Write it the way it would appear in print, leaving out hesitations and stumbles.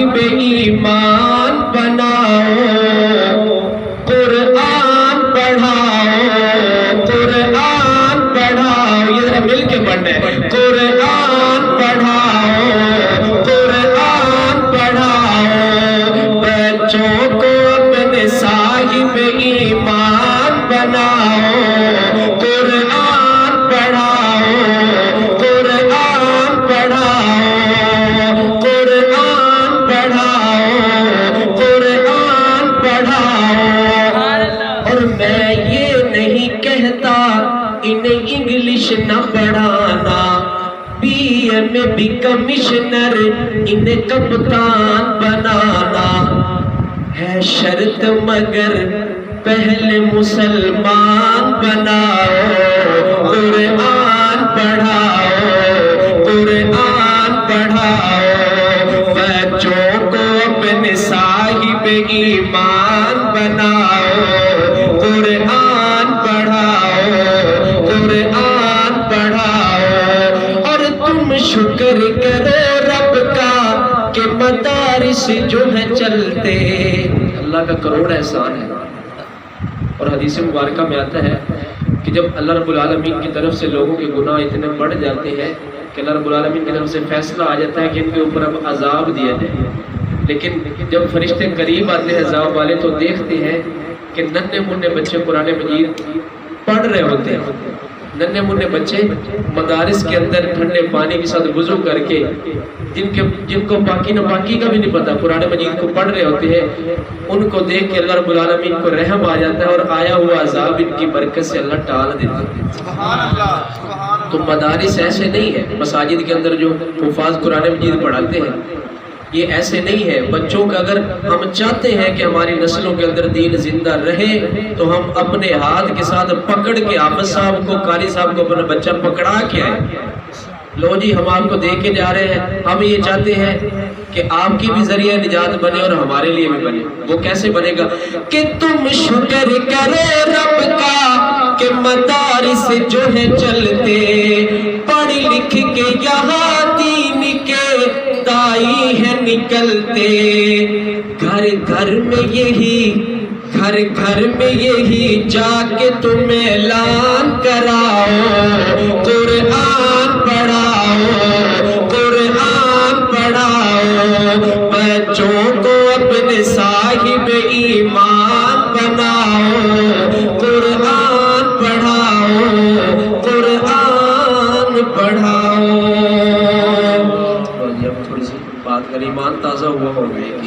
साहिब ईमान बनाओ, कुरान पढ़ाओ, कुरान पढ़ाओ। ये जरा मिल के पढ़ना है। कुरान पढ़ाओ, कुरान पढ़ाओ। बच्चों को अपने साहिब ईमान बनाओ, कुरान पढ़ाओ, कुरान पढ़ाओ, कुरान पढ़ाओ, कुरान पढ़ाओ। और मैं ये नहीं कहता इन्हें इंग्लिश न पढ़ाना, बीए में भी कमिश्नर इन्हें कप्तान बनाना है शर्त, मगर पहले मुसलमान बनाओ। कुरान पढ़ाओ, कुरान पढ़ाओ। बच्चों को अपने साहिब ईमान बनाओ, कुरान पढ़ाओ, कुरान पढ़ाओ। और तुम शुक्र करो रब का कि मदारिस जो है चलते, अल्लाह का करोड़ एहसान है। और हदीस मुबारका में आता है कि जब अल्लाह रब्बुल आलमीन की तरफ से लोगों के गुनाह इतने बढ़ जाते हैं कि अल्लाह रब्बुल आलमीन की तरफ से फैसला आ जाता है कि इनके ऊपर अब अजाब दिया जाए, लेकिन जब फरिश्ते करीब आते हैं अजाब वाले तो देखते हैं कि नन्हे मुन्ने बच्चे कुरान मजीद पढ़ रहे होते हैं। नन्हे मुन्ने बच्चे मदारिस के अंदर ठंडे पानी के साथ वुज़ू करके, जिनको पाकी न पाकी का भी नहीं पता, कुरान मजीद को पढ़ रहे होते हैं। उनको देख के अल्लाह रब्बुल आलमीन को रहम आ जाता है और आया हुआ अजाब इनकी बरकत से अल्लाह टाल देता है। सुभान अल्लाह। तो मदारिस ऐसे नहीं है, मसाजिद के अंदर जो हुफ़ाज़ कुरान मजीद पढ़ाते हैं ये ऐसे नहीं है। बच्चों का अगर हम चाहते हैं कि हमारी नस्लों के अंदर दीन जिंदा रहे तो हम अपने हाथ के साथ पकड़ के हाफ़िज़ साहब को, कारी साहब को अपना बच्चा पकड़ा के आए, लो जी हम आपको दे के जा रहे हैं, हम ये चाहते हैं कि आपकी भी जरिया निजात बने और हमारे लिए भी बने। वो कैसे बनेगा कि तुम शुक्र करो रब का कि मदारिस जो है चलते, पढ़ लिख के यहाँ दीन के दाई है निकलते। घर घर में यही, घर घर में यही जाके तुम ऐलान कराओ, कुरान पढ़ाओ, कुरान पढ़ाओ। बच्चों को अपने साहिब ईमान बनाओ, कुरान पढ़ाओ, कुरान पढ़ाओ। और जब थोड़ी सी बात करें ईमान ताज़ा हुआ हो गया